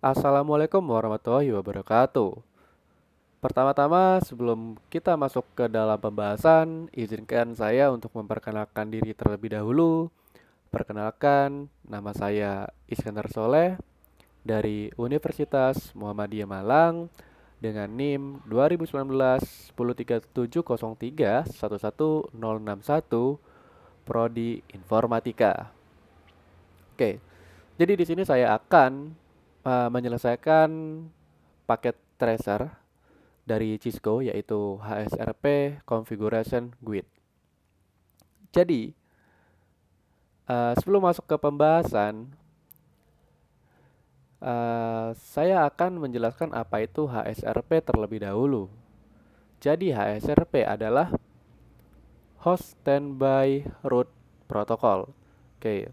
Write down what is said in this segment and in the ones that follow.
Assalamualaikum warahmatullahi wabarakatuh. Pertama-tama, sebelum kita masuk ke dalam pembahasan, izinkan saya untuk memperkenalkan diri terlebih dahulu. Perkenalkan, nama saya Iskandar Soleh dari Universitas Muhammadiyah Malang dengan NIM 2019 13703 11061 Prodi Informatika. Oke, jadi di sini saya akan menyelesaikan paket tracer dari Cisco yaitu HSRP Configuration Guide. Jadi, sebelum masuk ke pembahasan, saya akan menjelaskan apa itu HSRP terlebih dahulu. Jadi, HSRP adalah Host Standby Route Protocol. Oke,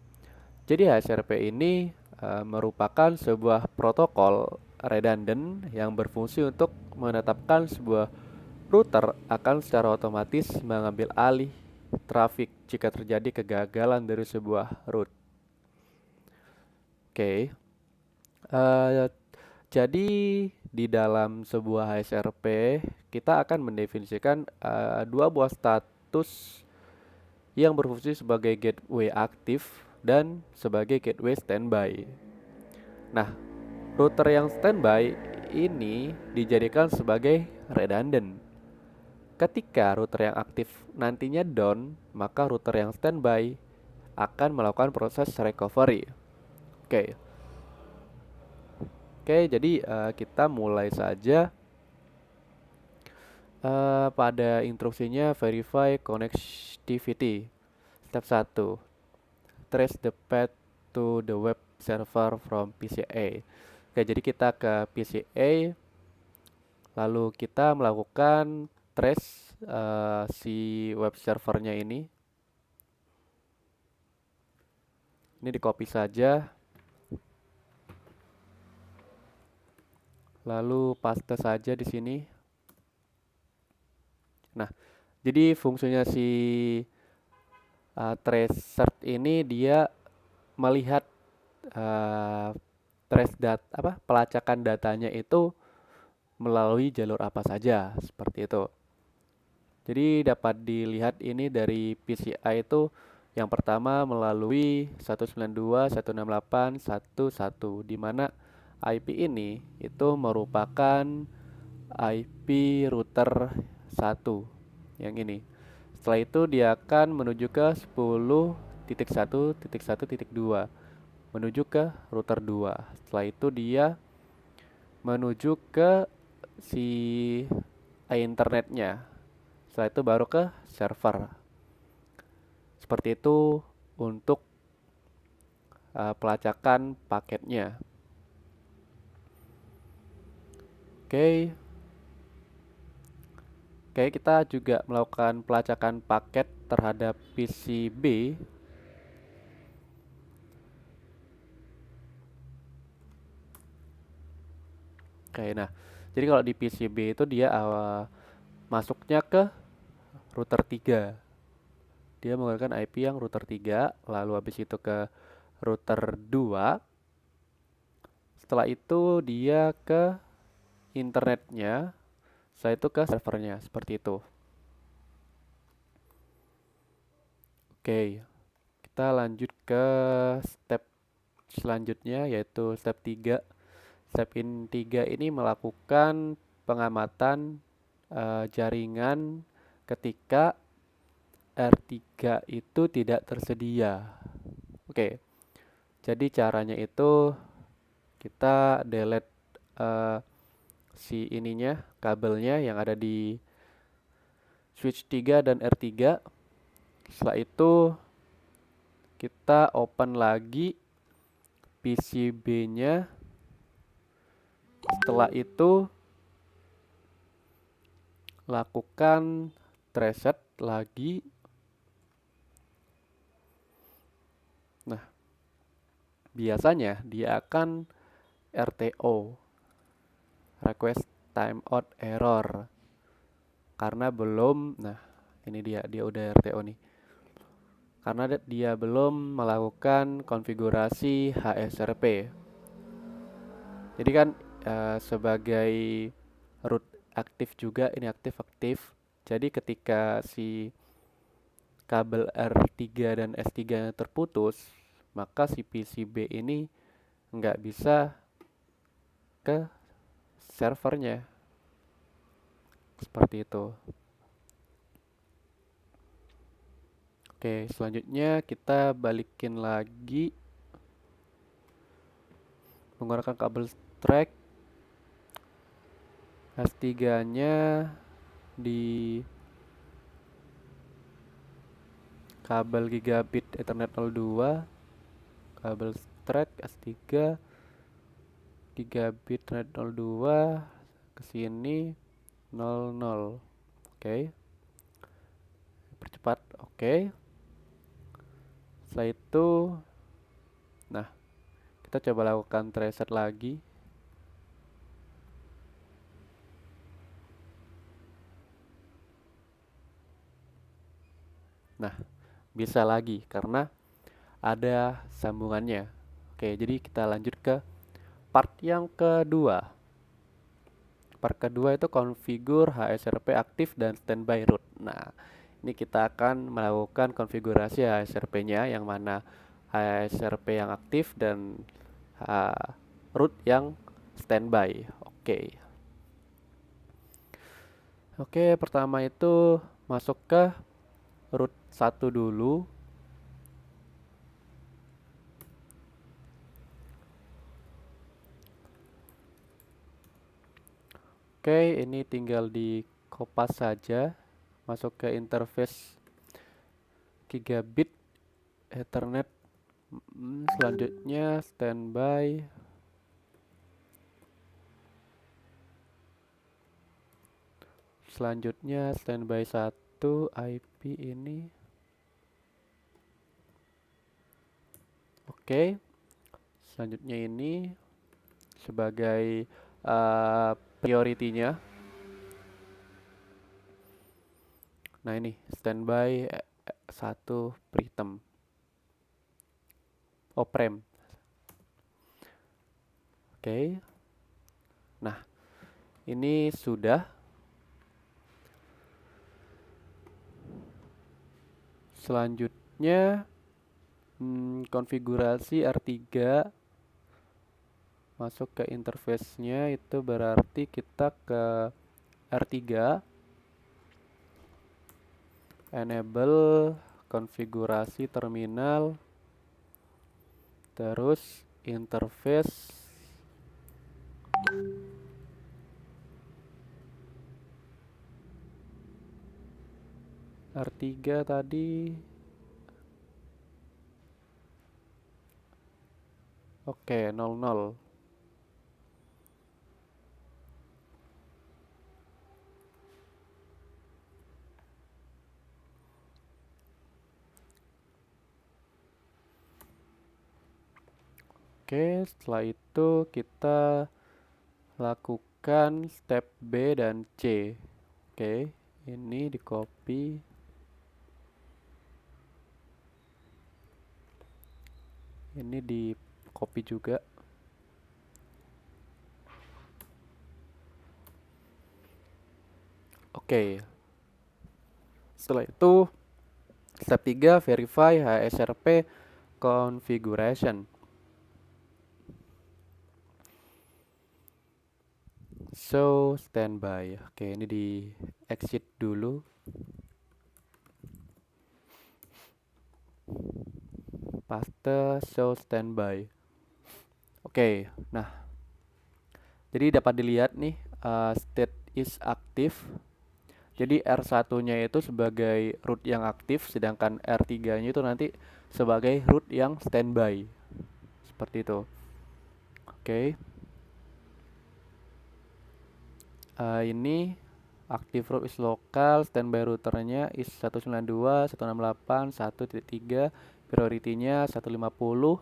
jadi HSRP ini merupakan sebuah protokol redundant yang berfungsi untuk menetapkan sebuah router akan secara otomatis mengambil alih trafik jika terjadi kegagalan dari sebuah route. Oke, eh, jadi di dalam sebuah HSRP kita akan mendefinisikan dua buah status yang berfungsi sebagai gateway aktif dan sebagai gateway standby. Nah, router yang standby ini dijadikan sebagai redundant. Ketika router yang aktif nantinya down, maka router yang standby akan melakukan proses recovery. Oke, oke. Jadi kita mulai saja pada instruksinya verify connectivity. Step 1, trace the path to the web server from PCA. Oke, jadi kita ke PCA, lalu kita melakukan trace si web servernya ini. Ini di copy saja, lalu paste saja di sini. Nah, jadi fungsinya si tracer ini dia melihat uh, trace pelacakan datanya itu melalui jalur apa saja seperti itu. Jadi dapat dilihat ini dari PCI itu yang pertama melalui 192.168.1.1 di mana IP ini itu merupakan IP router 1 yang ini. Setelah itu dia akan menuju ke 10.1.1.2 menuju ke router 2. Setelah itu dia menuju ke si internetnya. Setelah itu baru ke server. Seperti itu untuk pelacakan paketnya. Oke. Oke, kita juga melakukan pelacakan paket terhadap PCB. Oke, nah, jadi kalau di PCB itu dia masuknya ke router 3. Dia menggunakan IP yang router 3, lalu habis itu ke router 2. Setelah itu dia ke internetnya, setelah itu ke servernya, seperti itu. Oke, kita lanjut ke step selanjutnya yaitu step 3. Step 3 ini melakukan pengamatan jaringan ketika R3 itu tidak tersedia. Oke, jadi caranya itu kita delete si ininya, kabelnya yang ada di switch 3 dan R3. Setelah itu kita open lagi PCB-nya. Setelah itu lakukan reset lagi. Nah, biasanya dia akan RTO, request timeout error, karena belum. Nah, ini dia udah RTO nih, karena dia belum melakukan konfigurasi HSRP. Jadi kan sebagai root aktif juga, ini aktif-aktif. Jadi ketika si kabel R3 dan S3 terputus, maka si PCB ini nggak bisa ke servernya. Seperti itu. Oke, selanjutnya kita balikin lagi menggunakan kabel track S3-nya di kabel gigabit Ethernet 02, kabel track S3 gigabit Ethernet 02 ke sini 00. Oke. Percepat. Oke. Setelah itu, nah, kita coba lakukan reset lagi. Nah, bisa lagi karena ada sambungannya. Oke, jadi kita lanjut ke part yang kedua. Part kedua itu konfigur HSRP aktif dan standby root. Nah, ini kita akan melakukan konfigurasi HSRP-nya yang mana HSRP yang aktif dan root yang standby. Oke. Oke, pertama itu masuk ke root 1 dulu. Oke, ini tinggal di kopas saja. Masuk ke interface gigabit Ethernet. Selanjutnya standby. Selanjutnya standby 1 IP ini. Oke. Selanjutnya ini sebagai priority-nya. Nah, ini standby 1 pretem. Oprem. Oke. Nah, ini sudah. Selanjutnya konfigurasi R3 masuk ke interface-nya, itu berarti kita ke R3 enable konfigurasi terminal, terus interface R3 tadi. Oke, 00. Oke, setelah itu kita lakukan step B dan C. Oke, ini di copy. Ini di copy juga. Oke. Setelah itu step 3 verify HSRP configuration. So standby. Oke, ini di exit dulu. Paste show standby. Oke, nah, jadi dapat dilihat nih state is active. Jadi R1-nya itu sebagai root yang aktif, sedangkan R3-nya itu nanti sebagai root yang standby. Seperti itu. Oke. Ini active root is lokal, standby routernya is 192.168.1.3, priority-nya 150.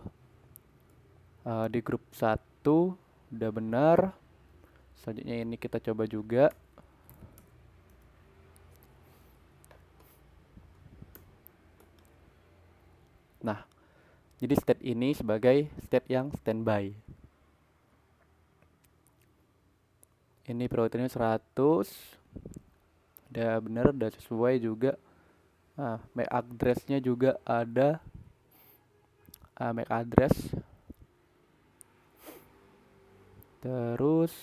Di grup 1 udah benar. Selanjutnya ini kita coba juga. Nah, jadi state ini sebagai state yang standby. Ini proteinnya 100. Udah bener, udah sesuai juga. MAC address-nya juga ada. MAC address. Terus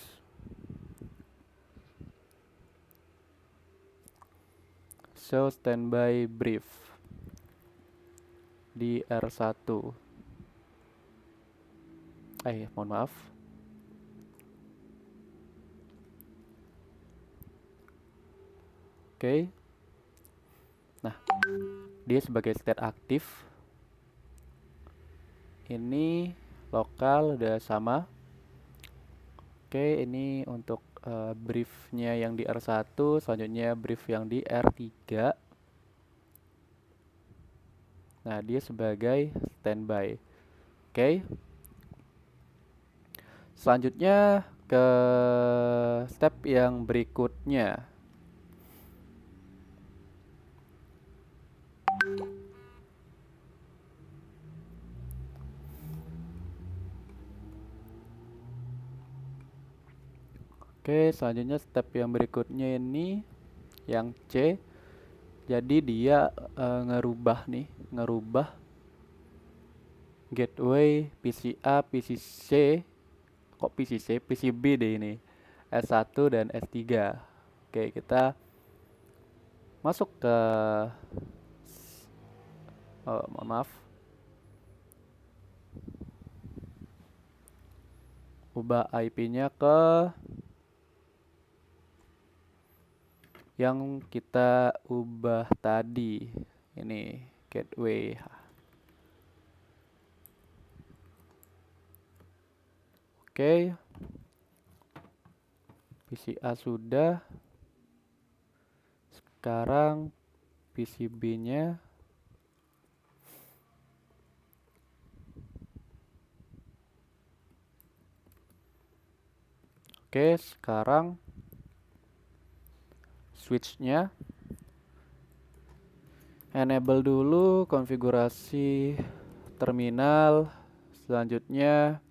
show standby brief di R1. Mohon maaf. Oke. Nah, dia sebagai state aktif. Ini lokal udah sama. Oke, ini untuk briefnya yang di R1, selanjutnya brief yang di R3. Nah, dia sebagai standby. Oke. Selanjutnya ke step yang berikutnya. Oke, selanjutnya step yang berikutnya ini yang C. Jadi dia ngerubah gateway PCA, PCC, kok PCC, PCB deh ini, S1 dan S3. Oke, kita masuk ke mohon maaf, ubah IP-nya ke yang kita ubah tadi, ini gateway. Oke, PCA sudah. Sekarang PCB-nya. Oke, sekarang switch-nya. Enable dulu konfigurasi terminal. Selanjutnya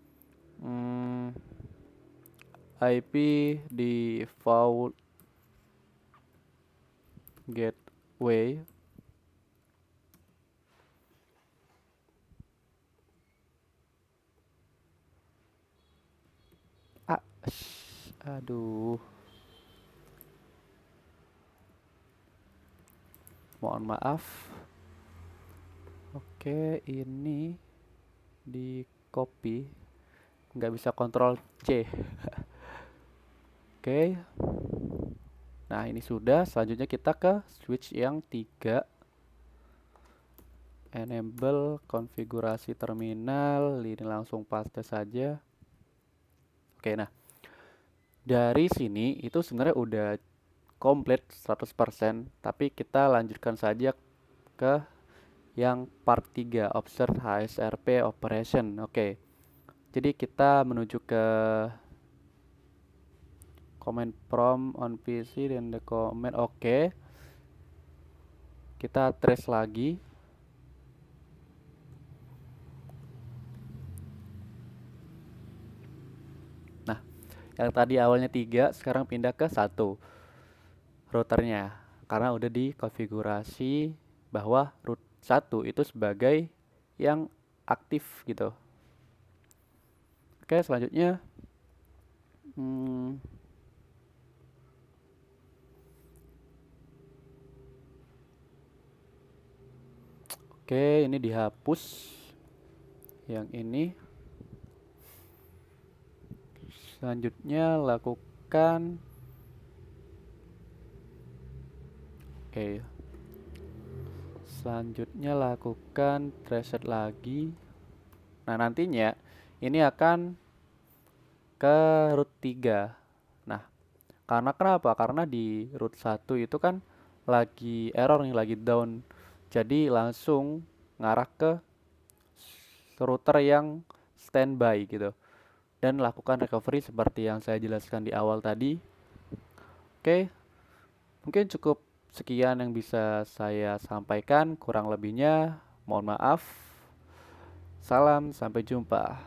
IP default gateway. Aduh. Mohon maaf. Oke, ini di copy. Nggak bisa kontrol C. Oke. Nah, ini sudah. Selanjutnya kita ke switch yang 3. Enable konfigurasi terminal. Ini langsung paste saja. Oke, nah. Dari sini itu sebenarnya udah komplit 100%, tapi kita lanjutkan saja ke yang part 3, observe HSRP operation. Oke. Jadi kita menuju ke command prompt on PC dan the command. Oke. Kita trace lagi. Nah, yang tadi awalnya 3 sekarang pindah ke 1 routernya, karena udah dikonfigurasi bahwa root 1 itu sebagai yang aktif gitu. Oke, selanjutnya oke, ini dihapus yang ini. Selanjutnya lakukan selanjutnya lakukan reset lagi. Nah, nantinya ini akan ke root 3. Nah, karena kenapa? Karena di root 1 itu kan lagi error nih, lagi down. Jadi langsung ngarah ke router yang standby gitu. Dan lakukan recovery seperti yang saya jelaskan di awal tadi. Oke, mungkin cukup sekian yang bisa saya sampaikan. Kurang lebihnya mohon maaf. Salam, sampai jumpa.